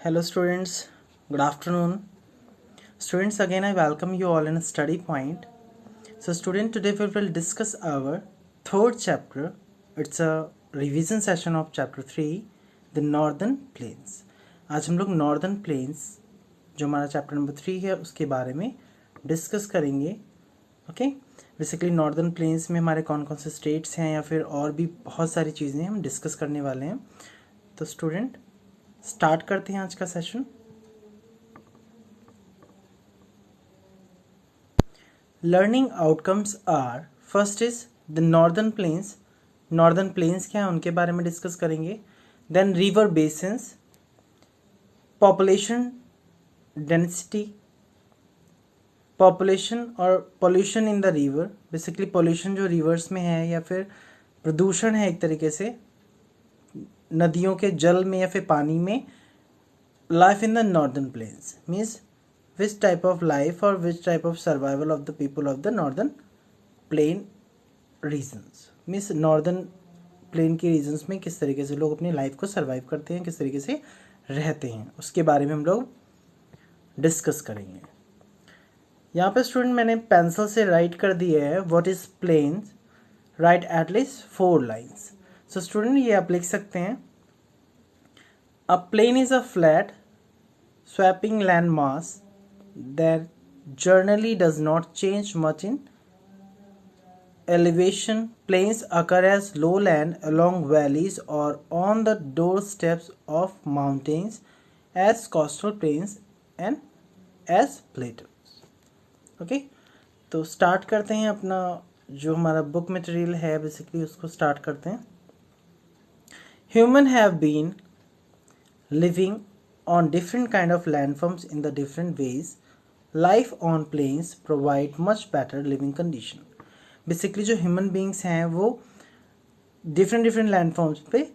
Hello students, good afternoon. Students, again I welcome you all in a study point. So student, today we will discuss our third chapter. It's a revision session of chapter 3, the Northern Plains. आज हम लोग Northern Plains जो हमारा chapter number 3 है उसके बारे में discuss करेंगे. ओके, बेसिकली नॉर्दर्न प्लेन्स में हमारे कौन कौन से स्टेट्स हैं या फिर और भी बहुत सारी चीज़ें हम डिस्कस करने वाले हैं. तो स्टूडेंट स्टार्ट करते हैं आज का session. Learning outcomes are first is the northern plains. Northern plains क्या है उनके बारे में डिस्कस करेंगे. Then river basins, population density, population और pollution in the river. Basically pollution जो रिवर्स में है या फिर प्रदूषण है एक तरीके से नदियों के जल में या फिर पानी में. Life in the northern planes means which type of life or which type of survival of the people of the northern plain regions. Means northern plain के रीजन्स में किस तरीके से लोग अपनी लाइफ को सर्वाइव करते हैं, किस तरीके से रहते हैं, उसके बारे में हम लोग डिस्कस करेंगे. यहाँ पे स्टूडेंट मैंने पेंसिल से राइट कर दिया है what is plains. Write at least 4 lines. So student ये आप लिख सकते हैं. A plain is a flat sweeping land mass that generally does not change much in elevation. Plains occur as lowland along valleys or on the doorsteps of mountains as coastal plains and as plateaus. Okay, तो start करते हैं अपना जो हमारा book material है basically उसको start करते हैं. Human have been living on different kind of landforms in the different ways. Life on plains provide much better living condition. Basically जो ह्यूमन बींग्स हैं वो डिफरेंट लैंडफॉर्म्स पे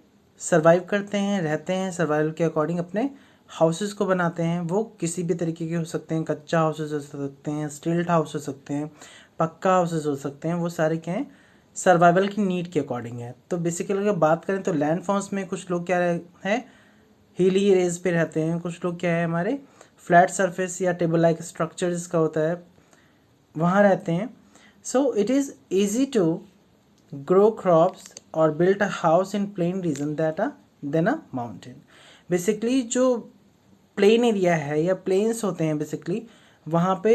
सर्वाइव करते हैं, रहते हैं. सर्वाइवल के अकॉर्डिंग अपने हाउसेस को बनाते हैं. वो किसी भी तरीके के हो सकते हैं. कच्चा हाउसेस हो सकते हैं, स्टिल्ट हाउस हो सकते हैं, पक्का हाउसेस हो सकते हैं. वो सारे क्या हैं सर्वाइवल की नीड के अकॉर्डिंग है. तो बेसिकली अगर बात करें तो लैंडफॉर्म्स में कुछ लोग क्या है हिली एरियाज पे रहते हैं. कुछ लोग क्या है हमारे फ्लैट सरफेस या टेबल लाइक स्ट्रक्चर जिसका होता है वहाँ रहते हैं. So it is easy to grow crops और build a house in plain region then a mountain. Basically जो प्लेन एरिया है या प्लेन्स होते हैं बेसिकली वहाँ पे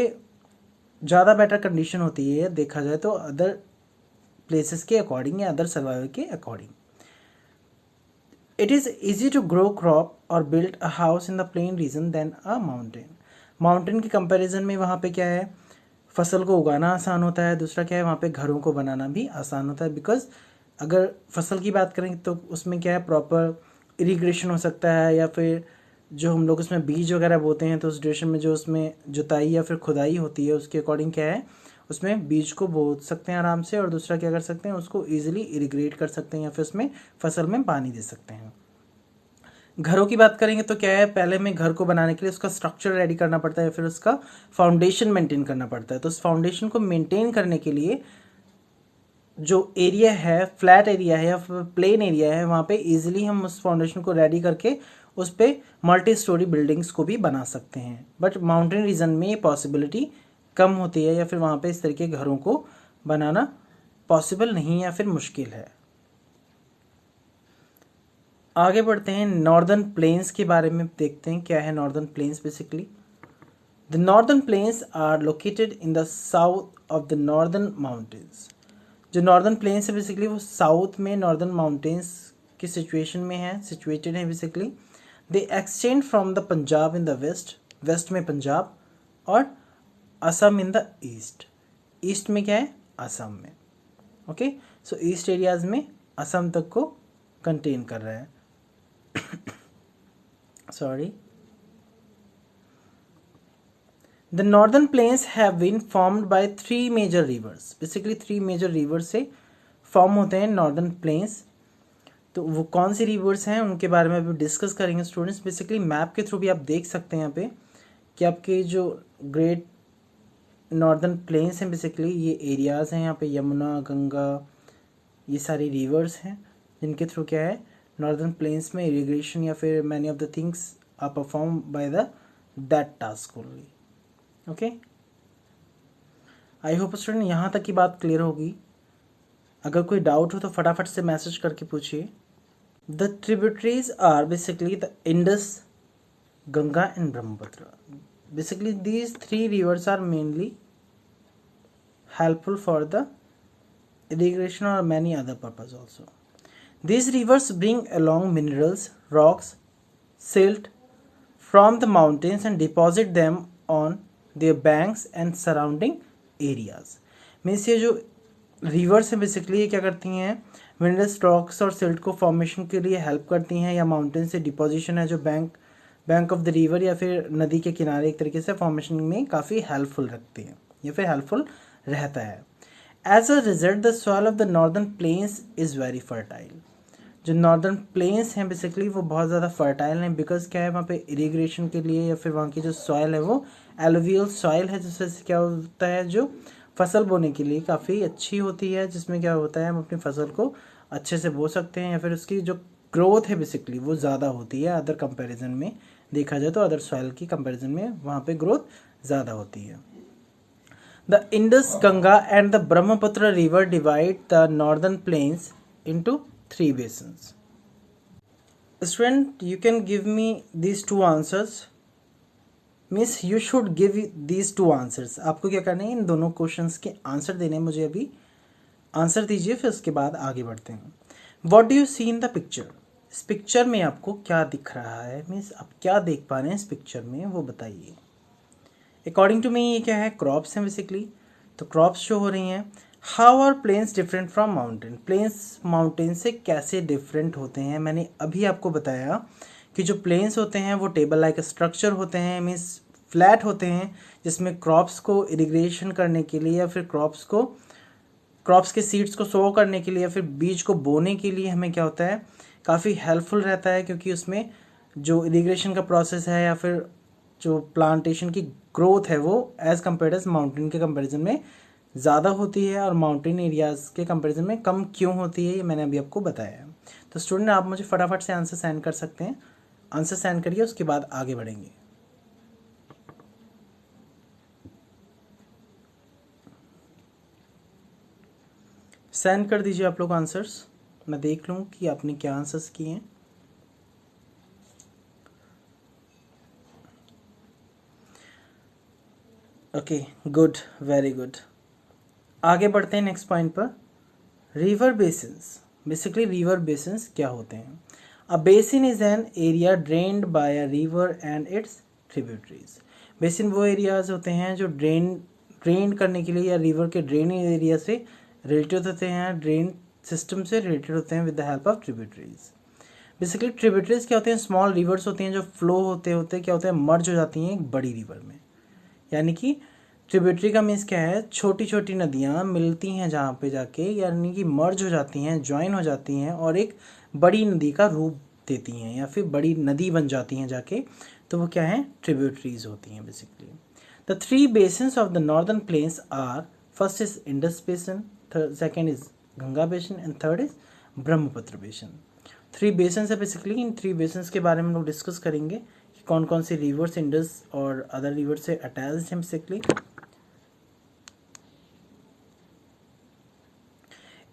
ज़्यादा बेटर कंडीशन होती है देखा जाए तो अदर प्लेसेस के अकॉर्डिंग या अदर सर्वाइवल के according. It is easy to grow crop or build a house in the plain region than a mountain. Mountain के कंपैरिजन में वहाँ पे क्या है फसल को उगाना आसान होता है. दूसरा क्या है वहाँ पे घरों को बनाना भी आसान होता है. बिकॉज अगर फसल की बात करें तो उसमें क्या है प्रॉपर इरिगेशन हो सकता है या फिर जो हम लोग उसमें बीज वगैरह बोते हैं तो उस ड्यूरेशन में जो उसमें जुताई या फिर खुदाई होती है उसके अकॉर्डिंग क्या है उसमें बीज को बो सकते हैं आराम से. और दूसरा क्या कर सकते हैं उसको ईजिली इरिगेट कर सकते हैं या फिर उसमें फसल में पानी दे सकते हैं. घरों की बात करेंगे तो क्या है पहले में घर को बनाने के लिए उसका स्ट्रक्चर रेडी करना पड़ता है या फिर उसका फाउंडेशन मेंटेन करना पड़ता है. तो उस फाउंडेशन को मेंटेन करने के लिए जो एरिया है फ्लैट एरिया है या फिर प्लेन एरिया है वहाँ पे इजीली हम उस फाउंडेशन को रेडी करके उस पर मल्टी स्टोरी बिल्डिंग्स को भी बना सकते हैं. बट माउंटेन रीजन में ये पॉसिबिलिटी कम होती है या फिर वहाँ पे इस तरीके के घरों को बनाना पॉसिबल नहीं या फिर मुश्किल है. आगे बढ़ते हैं नॉर्दर्न प्लेन्स के बारे में देखते हैं क्या है northern plains. Basically the northern plains are located in the south of the northern mountains. जो नॉर्दर्न प्लेन्स है बेसिकली वो साउथ में नॉर्दर्न माउंटेन्स की सिचुएशन में है सिचुएटेड है. Basically they extend from the Punjab in the west में पंजाब और असम इन द ईस्ट में क्या है असम में. ओके, सो ईस्ट एरियाज में असम तक को कंटेन कर रहा है. Sorry. The northern plains have been formed by 3 major rivers. Basically 3 major rivers से फॉर्म होते हैं नॉर्दर्न प्लेन्स. तो वो कौन सी रिवर्स हैं उनके बारे में अभी डिस्कस करेंगे स्टूडेंट्स. बेसिकली मैप के थ्रू भी आप देख सकते हैं यहाँ पे कि आपके जो ग्रेट नॉर्दर्न प्लेन्स हैं बेसिकली ये एरियाज़ हैं. यहाँ पे यमुना गंगा ये सारी रिवर्स हैं जिनके थ्रू क्या है नॉर्दर्न प्लेन्स में इरिगेशन या फिर many of the things are performed by the that task only. Okay, I hope student यहाँ तक की बात क्लियर होगी. अगर कोई डाउट हो तो फटाफट से मैसेज करके पूछिए. The tributaries are basically the Indus, Ganga and Brahmaputra. Basically these three rivers are mainly helpful for the irrigation or many other purpose also. These rivers bring along minerals, rocks, silt from the mountains and deposit them on their banks and surrounding areas. Means ये जो reverse है basically ये क्या करती हैं, minerals, rocks और silt को formation के लिए हेल्प करती हैं, या माउंटेन से डिपोजिशन है जो बैंक ऑफ द रिवर या फिर नदी के किनारे एक तरीके से फॉर्मेशन में काफ़ी हेल्पफुल रखती हैं या फिर हेल्पफुल रहता है. As a result the soil of the northern plains is very fertile. जो नॉर्दर्न प्लेन्स हैं बेसिकली वो बहुत ज़्यादा फर्टाइल हैं, बिकॉज क्या है वहाँ पे इरिगेशन के लिए या फिर वहाँ की जो सॉइल है वो एलुवियल सॉइल है, जिससे क्या होता है जो फसल बोने के लिए काफ़ी अच्छी होती है, जिसमें क्या होता है हम अपनी फसल को अच्छे से बो सकते हैं, या फिर उसकी जो ग्रोथ है बेसिकली वो ज़्यादा होती है. अदर कंपेरिजन में देखा जाए तो अदर सॉइल की कंपेरिजन में वहाँ पे ग्रोथ ज़्यादा होती है. The Indus, Ganga and the Brahmaputra river divide the northern plains into three basins. Student, you can give me these two answers. Miss, you should give these two answers. आपको क्या करना है, इन दोनों क्वेश्चंस के answer देने हैं मुझे. अभी आंसर दीजिए, फिर उसके बाद आगे बढ़ते हैं. What do you see in the picture? इस पिक्चर में आपको क्या दिख रहा है, मीन्स आप क्या देख पा रहे हैं इस पिक्चर में वो बताइए. अकॉर्डिंग टू मी ये क्या है, क्रॉप्स हैं बेसिकली. तो क्रॉप्स शो हो रही हैं. How are plains different from mountain. Plains mountain से कैसे डिफरेंट होते हैं. मैंने अभी आपको बताया कि जो प्लेन्स होते हैं वो टेबल लाइक स्ट्रक्चर होते हैं, मीन्स फ्लैट होते हैं, जिसमें क्रॉप्स को इरिगेशन करने के लिए या फिर क्रॉप्स के सीड्स को सो करने के लिए या फिर बीज को बोने के लिए हमें क्या होता है, काफ़ी हेल्पफुल रहता है, क्योंकि उसमें जो इरिगेशन का प्रोसेस है या फिर जो प्लांटेशन की ग्रोथ है वो एज़ कम्पेयर एज माउंटेन के कंपैरिजन में ज़्यादा होती है, और माउंटेन एरियाज़ के कंपैरिजन में कम क्यों होती है ये मैंने अभी आपको बताया है. तो स्टूडेंट आप मुझे फटाफट से आंसर सेंड कर सकते हैं. आंसर सेंड करिए, उसके बाद आगे बढ़ेंगे. सेंड कर दीजिए आप लोग आंसर्स, मैं देख लूँ कि आपने क्या आंसर्स किए हैं. Okay, good, very good. आगे बढ़ते हैं नेक्स्ट पॉइंट पर. River basins. Basically river basins क्या होते हैं. A basin is an area drained by a river and its tributaries. Basin वो एरियाज होते हैं जो ड्रेन करने के लिए या रिवर के ड्रेनिंग एरिया से रिलेटेड होते हैं, ड्रेन सिस्टम से रिलेटेड होते हैं with the help of tributaries. Basically tributaries क्या होते हैं, स्मॉल रिवर्स होती हैं जो फ्लो होते होते क्या होते हैं, मर्ज हो जाती हैं एक बड़ी रिवर में. यानी कि ट्रिब्यूटरी का मीन्स क्या है, छोटी छोटी नदियाँ मिलती हैं जहाँ पे जाके, यानी कि मर्ज हो जाती हैं, ज्वाइन हो जाती हैं और एक बड़ी नदी का रूप देती हैं या फिर बड़ी नदी बन जाती हैं जाके. तो वो क्या है, ट्रिब्यूटरीज होती हैं basically. The three basins of the northern plains are, first is Indus basin, second is Ganga basin and third is Brahmaputra basin. Three basins है बेसिकली. इन थ्री बेसिन्स के बारे में लोग डिस्कस करेंगे कि कौन कौन से रिवर्स इंडस और अदर रिवर से अटैच्ड हैं basically.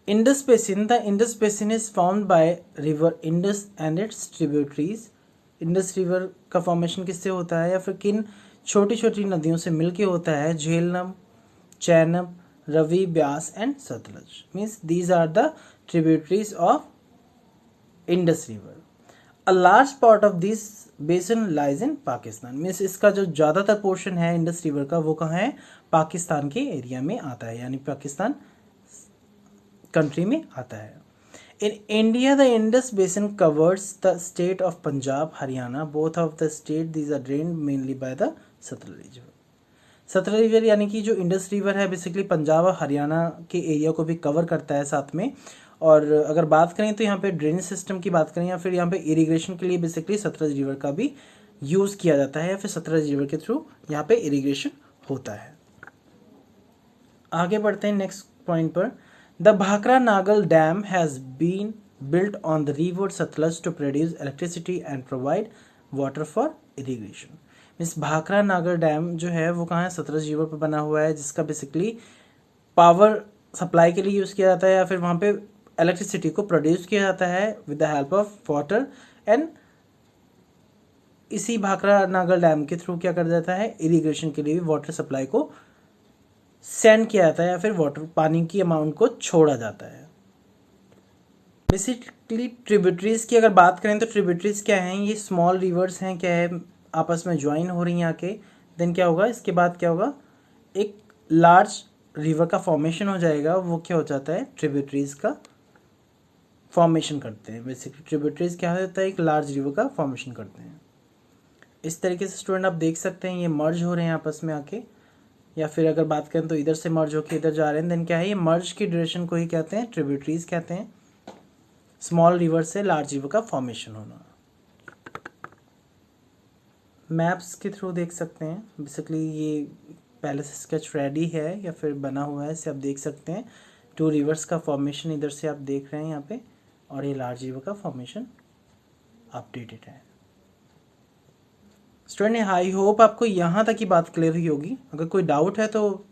Indus Basin. The Indus Basin is formed by river Indus and its tributaries. Indus river का फॉर्मेशन किससे होता है या फिर किन छोटी छोटी नदियों से मिलके होता है. Jhelum, Chenab, Ravi, Beas and Sutlej. Means these are the tributaries of Indus river. A large part of this basin lies in Pakistan. Means इसका जो ज़्यादातर पोर्शन है इंडस रिवर का वो कहाँ है, पाकिस्तान के एरिया में आता है, यानी पाकिस्तान कंट्री में आता है. In India the Indus basin covers the state of Punjab, Haryana. Both of the state these are drained mainly by the Sutlej river. Sutlej river यानी कि जो इंडस रिवर है बेसिकली पंजाब और हरियाणा के एरिया को भी कवर करता है साथ में. और अगर बात करें तो यहाँ पे ड्रेनेज सिस्टम की बात करें या फिर यहाँ पे इरिगेशन के लिए बेसिकली सतलज रिवर का भी यूज़ किया जाता है या फिर सतलज रिवर के थ्रू यहाँ पे इरिगेशन होता है. आगे बढ़ते हैं नेक्स्ट पॉइंट पर. The Bhakra Nagal Dam has been built on the river Satluj to produce electricity and provide water for irrigation. Means Bhakra नागर डैम जो है वो कहाँ है, सतलज रिवर पर बना हुआ है, जिसका बेसिकली पावर सप्लाई के लिए यूज़ किया जाता है या फिर वहाँ पे इलेक्ट्रिसिटी को प्रोड्यूस किया जाता है with the help of water. And इसी भाखरा नागर डैम के थ्रू क्या कर जाता है, इरिगेशन के लिए भी वाटर सप्लाई को सेंड किया जाता है या फिर वाटर पानी की अमाउंट को छोड़ा जाता है। बेसिकली ट्रिब्यूटरीज की अगर बात करें तो ट्रिब्यूटरीज क्या हैं, ये स्मॉल रिवर्स हैं, क्या है, आपस में ज्वाइन हो रही हैं आके। देन क्या होगा, इसके बाद क्या होगा, एक लार्ज रिवर का फॉर्मेशन हो जाएगा, वो क्या हो जाता है, ट्रिब्यूटरीज का फॉर्मेशन करते हैं। बेसिकली ट्रिब्यूटरीज क्या होता है, एक लार्ज रिवर का फॉर्मेशन करते हैं। इस तरीके से स्टूडेंट आप देख सकते हैं ये मर्ज हो रहे हैं आपस में आके, या फिर अगर बात करें तो इधर से मर्ज होकर इधर जा रहे हैं। देन क्या है, ये मर्ज की ड्यूरेशन को ही कहते हैं ट्रिब्यूटरीज कहते हैं। स्मॉल रिवर से लार्ज रिवर का फॉर्मेशन होना। मैप्स के थ्रू देख सकते हैं, बेसिकली ये पहले से स्केच रेडी है या फिर बना हुआ है, इसे आप देख सकते हैं। टू रिवर्स का फॉर्मेशन इधर से आप देख रहे हैं यहाँ पे, और ये लार्ज रिवर का फॉर्मेशन अपडेटेड है। स्टूडेंट आई होप आपको यहाँ तक की बात क्लियर हुई होगी। अगर कोई डाउट है तो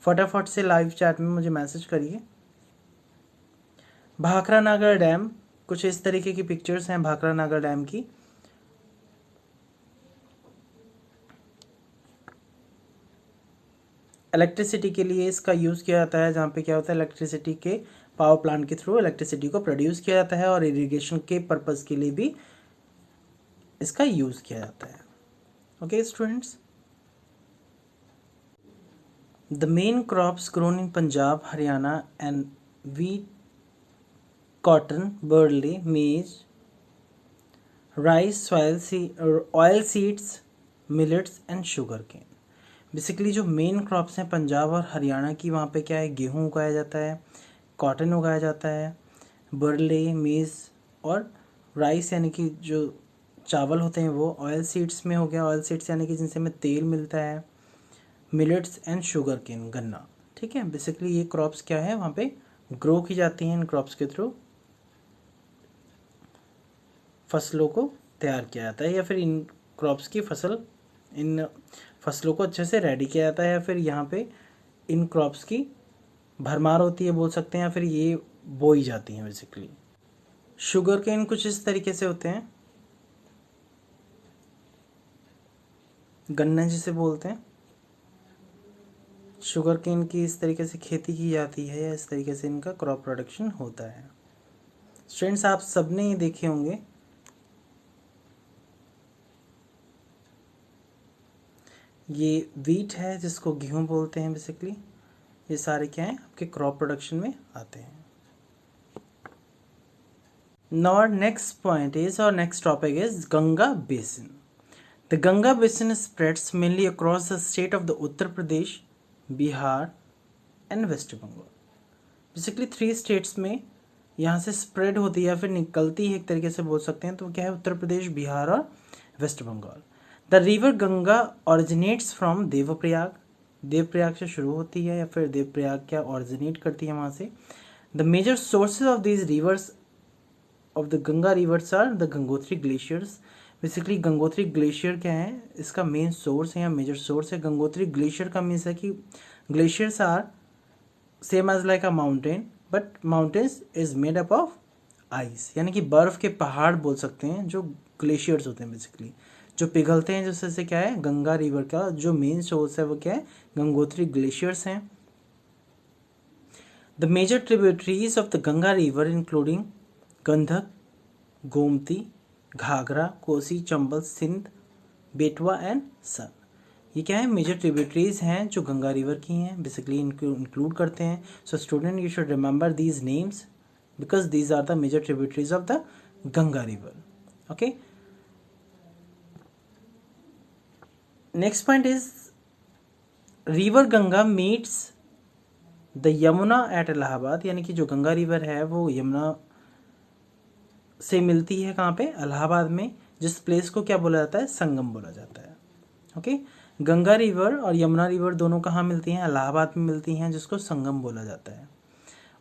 फटाफट से लाइव चैट में मुझे मैसेज करिए। भाखरा नागर डैम, कुछ इस तरीके की पिक्चर्स हैं भाखरा नागर डैम की। इलेक्ट्रिसिटी के लिए इसका यूज़ किया जाता है, जहाँ पे क्या होता है, इलेक्ट्रिसिटी के पावर प्लांट के थ्रू इलेक्ट्रिसिटी को प्रोड्यूस किया जाता है, और इरिगेशन के पर्पज़ के लिए भी इसका यूज़ किया जाता है। Okay students, the main crops grown in Punjab, Haryana and wheat, cotton, barley, maize, rice, oil seeds, millets and sugarcane। Basically जो मेन क्रॉप्स हैं पंजाब और हरियाणा की, वहाँ पे क्या है, गेहूँ उगाया जाता है, कॉटन उगाया जाता है, बरले, मेज़ और राइस यानी कि जो चावल होते हैं वो, ऑयल सीड्स में हो गया, ऑयल सीड्स यानी कि जिनसे हमें तेल मिलता है, मिलेट्स एंड शुगर केन, गन्ना। ठीक है, बेसिकली ये क्रॉप्स क्या है वहाँ पे ग्रो की जाती हैं, इन क्रॉप्स के थ्रू फसलों को तैयार किया जाता है, या फिर इन क्रॉप्स की इन फसलों को अच्छे से रेडी किया जाता है, या फिर यहाँ पे इन क्रॉप्स की भरमार होती है बोल सकते हैं, या फिर ये बोई जाती हैं बेसिकली। शुगर केन कुछ इस तरीके से होते हैं, गन्ना जिसे बोलते हैं। शुगर केन की इस तरीके से खेती की जाती है, या इस तरीके से इनका क्रॉप प्रोडक्शन होता है। स्टूडेंट्स आप सबने ये देखे होंगे, ये वीट है जिसको गेहूं बोलते हैं बेसिकली। ये सारे क्या हैं, आपके क्रॉप प्रोडक्शन में आते हैं। Now our next point is, our next topic is Ganga Basin. The Ganga Basin spreads mainly across the state of the Uttar Pradesh, Bihar and West Bengal. Basically 3 states में यहाँ से spread होती है या फिर निकलती है, एक तरीके से बोल सकते हैं। तो क्या है, उत्तर प्रदेश, बिहार और West Bengal. The river Ganga originates from Devprayag, Devprayag से शुरू होती है या फिर देवप्रयाग क्या ऑरिजिनेट करती है वहाँ से। The major sources of these rivers of the Ganga rivers are the Gangotri glaciers. Basically Gangotri glacier क्या है, इसका मेन सोर्स है या मेजर सोर्स है। गंगोत्री ग्लेशियर का मीन्स है कि glaciers are same as like a mountain, but mountains is made up of ice, यानी कि बर्फ के पहाड़ बोल सकते हैं, जो ग्लेशियर्स होते हैं बेसिकली, जो पिघलते हैं, जिससे क्या है, गंगा रिवर का जो मेन सोर्स है वो क्या है, गंगोत्री ग्लेशियर्स हैं। The major tributaries of the Ganga river including Gandak, Gomti, Ghaghara, Kosi, Chambal, Sindh, बेटवा एंड सन। ये क्या है, मेजर ट्रिब्यूटरीज हैं जो गंगा रिवर की हैं, बेसिकली इनको इंक्लूड करते हैं। So student you should remember these names because these are the major tributaries of the Ganga river. Okay, next point is river Ganga meets the Yamuna at Allahabad, यानी कि जो गंगा रिवर है वो यमुना से मिलती है कहाँ पे, इलाहाबाद में, जिस प्लेस को क्या बोला जाता है, संगम बोला जाता है। ओके, गंगा रिवर और यमुना रिवर दोनों कहाँ मिलती हैं, इलाहाबाद में मिलती हैं, जिसको संगम बोला जाता है।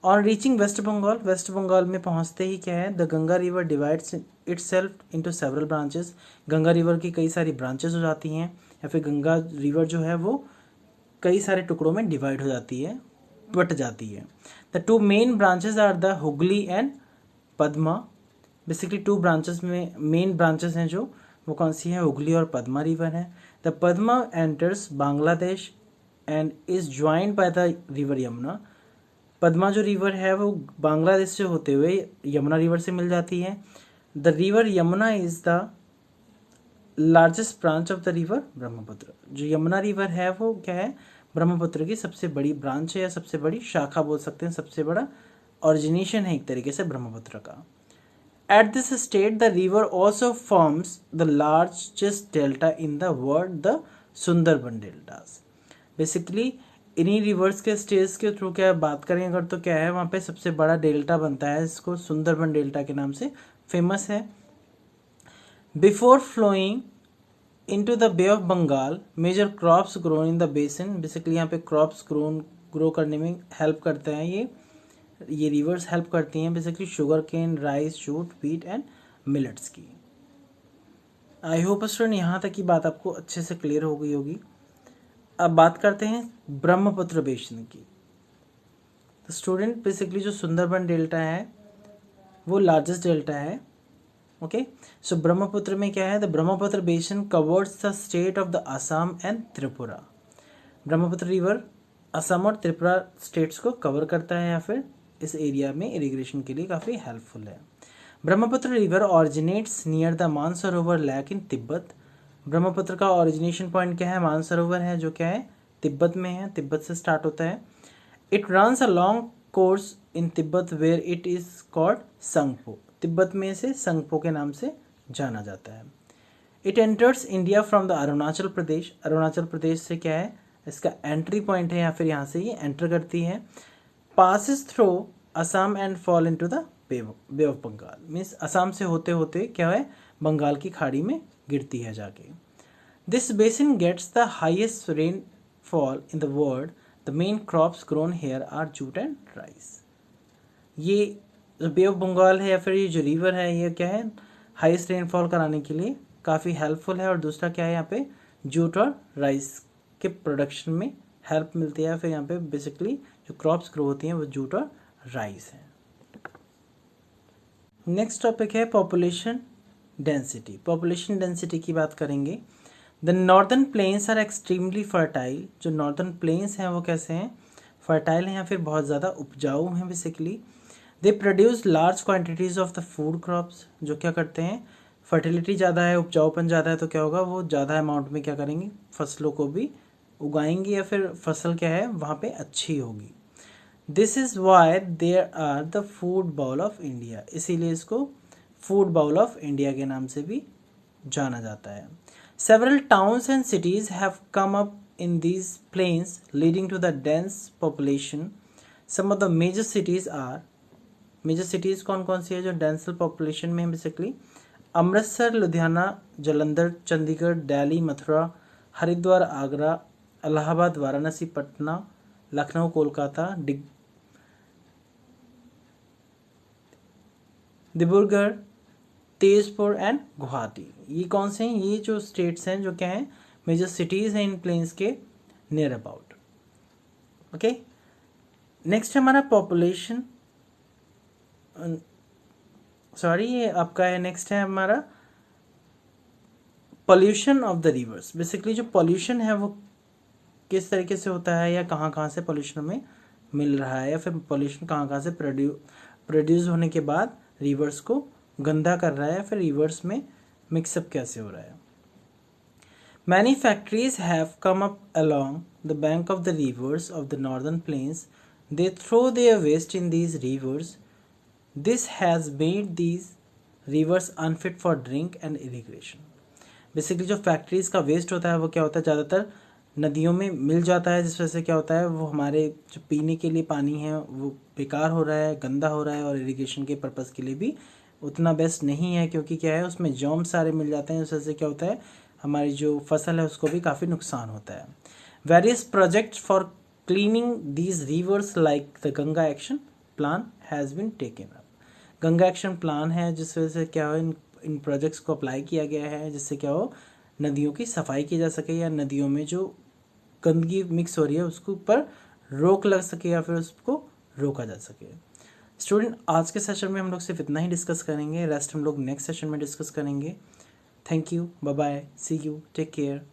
On reaching West Bengal, West Bengal में पहुंचते ही क्या है, the Ganga river divides itself into several branches, Ganga river की कई सारी ब्रांचेस हो जाती हैं, या फिर गंगा रिवर जो है वो कई सारे टुकड़ों में डिवाइड हो जाती है, बट जाती है। The two main branches are the Hooghly and Padma. Basically two branches में मेन ब्रांचेस हैं जो, वो कौन सी हैं, हुगली और पद्मा रिवर है। The Padma enters Bangladesh and is joined by the river Yamuna. Padma जो रिवर है वो बांग्लादेश से होते हुए यमुना रिवर से मिल जाती है। The river Yamuna is the largest branch of the river Brahmaputra. जो यमुना रिवर है वो क्या है, ब्रह्मपुत्र की सबसे बड़ी ब्रांच है, या सबसे बड़ी शाखा बोल सकते हैं, सबसे बड़ा ऑरिजिनेशन है एक तरीके से ब्रह्मपुत्र का। At this state the river also forms the largest delta in the world, the Sundarban deltas. Basically इन्हीं रिवर्स के स्टेज के थ्रू क्या बात करें अगर, तो क्या है वहाँ पे सबसे बड़ा डेल्टा बनता है, इसको सुंदरबन डेल्टा के नाम से फेमस है। Before flowing into the bay of Bengal major crops grown in the basin. Basically यहाँ पे क्रॉप्स ग्रो करने में हेल्प करते हैं ये रिवर्स हेल्प करती हैं basically sugar cane, rice, jute, wheat and millets की। आई होप स्टूडेंट यहाँ तक की बात आपको अच्छे से क्लियर हो गई होगी। अब बात करते हैं ब्रह्मपुत्र बेसिन की। तो स्टूडेंट बेसिकली जो सुंदरबन डेल्टा है वो लार्जेस्ट डेल्टा है। ओके, सो ब्रह्मपुत्र में क्या है, the Brahmaputra basin covers the state of the Assam and Tripura. Brahmaputra river Assam और त्रिपुरा स्टेट्स को कवर करता है, या फिर इस एरिया में इरिगेशन के लिए काफ़ी हेल्पफुल है। Brahmaputra river originates near the Mansarovar lake in Tibet. Brahmaputra का ऑरिजिनेशन पॉइंट क्या है, मानसरोवर है, जो क्या है तिब्बत में है, तिब्बत से स्टार्ट होता है। It runs a long course in Tibet where it is called Tsangpo. Tibet में इसे संगपो के नाम से जाना जाता है। It enters India from the Arunachal Pradesh. Arunachal Pradesh से क्या है इसका एंट्री पॉइंट है, या फिर यहाँ से ये एंटर करती है। Passes through Assam and fall into the bay of Bengal. Means Assam से होते होते क्या है बंगाल की खाड़ी में गिरती है जाके। This basin gets the highest rainfall in the world. The main crops grown here are jute and rice. ये जो बे ऑफ बंगाल है या फिर ये जो रिवर है ये क्या है हाईएस्ट रेनफॉल कराने के लिए काफ़ी हेल्पफुल है। और दूसरा क्या है यहाँ पे जूट और राइस के प्रोडक्शन में हेल्प मिलती है। फिर यहाँ पे बेसिकली जो क्रॉप्स ग्रो होती हैं वो जूट और राइस है। नेक्स्ट टॉपिक है पॉपुलेशन डेंसिटी। पॉपुलेशन डेंसिटी की बात करेंगे। The northern plains are extremely fertile. जो नॉर्दर्न प्लेन्स हैं वो कैसे हैं, फर्टाइल हैं या फिर बहुत ज़्यादा उपजाऊ हैं। Basically they produce large quantities of the food crops. जो क्या करते हैं, फर्टिलिटी ज़्यादा है, उपजाऊपन ज़्यादा है, तो क्या होगा वो ज़्यादा अमाउंट में क्या करेंगे फसलों को भी उगाएंगे, या फिर फसल क्या है वहाँ पे अच्छी होगी। This is why there are the food bowl of India. इसीलिए इसको फूड बाउल ऑफ इंडिया के नाम से भी जाना जाता है। Several towns and cities have come up in these plains leading to the dense population. Some of the major cities are, major cities कौन कौन सी है जो डेंसल पॉपुलेशन में है बेसिकली, अमृतसर, लुधियाना, जालंधर, चंडीगढ़, दिल्ली, मथुरा, हरिद्वार, आगरा, इलाहाबाद, वाराणसी, पटना, लखनऊ, कोलकाता, डिब्रूगढ़, तेजपुर एंड गुवाहाटी। ये कौन से हैं, ये जो स्टेट्स हैं जो क्या हैं मेजर सिटीज़ हैं इन प्लेन्स के नियर अबाउट। ओके, नेक्स्ट हमारा पॉपुलेशन ये आपका है, नेक्स्ट है हमारा pollution of the reverse. Basically जो पॉल्यूशन है वो किस तरीके से होता है, या कहाँ कहाँ से पॉल्यूशन हमें मिल रहा है, या फिर पॉल्यूशन कहाँ कहाँ से प्रोड्यूस होने के बाद रिवर्स को गंदा कर रहा है, या फिर रिवर्स में मिक्सअप कैसे हो रहा है। Many factories have come up along the bank of the rivers of the northern plains. They throw their waste in these rivers. This has made these rivers unfit for drink and irrigation. Basically जो factories का waste होता है वो क्या होता है ज़्यादातर नदियों में मिल जाता है, जिस वजह से क्या होता है वो हमारे जो पीने के लिए पानी है वो बेकार हो रहा है, गंदा हो रहा है, और इरिगेशन के पर्पज़ के लिए भी उतना बेस्ट नहीं है, क्योंकि क्या है उसमें जर्म सारे मिल जाते हैं, उस वजह से क्या होता है हमारी जो फसल है उसको भी काफ़ी नुकसान होता है। Various projects for cleaning these rivers like the Ganga action plan has been taken up. Ganga action plan है जिस वजह से क्या हो, इन प्रोजेक्ट्स को अप्लाई किया गया है जिससे क्या हो, नदियों की सफाई की जा सके या नदियों में जो गंदगी मिक्स हो रही है उसके ऊपर रोक लग सके या फिर उसको रोका जा सके। स्टूडेंट, आज के सेशन में हम लोग सिर्फ इतना ही डिस्कस करेंगे, रेस्ट हम लोग नेक्स्ट सेशन में डिस्कस करेंगे। Thank you, bye bye, see you, take care.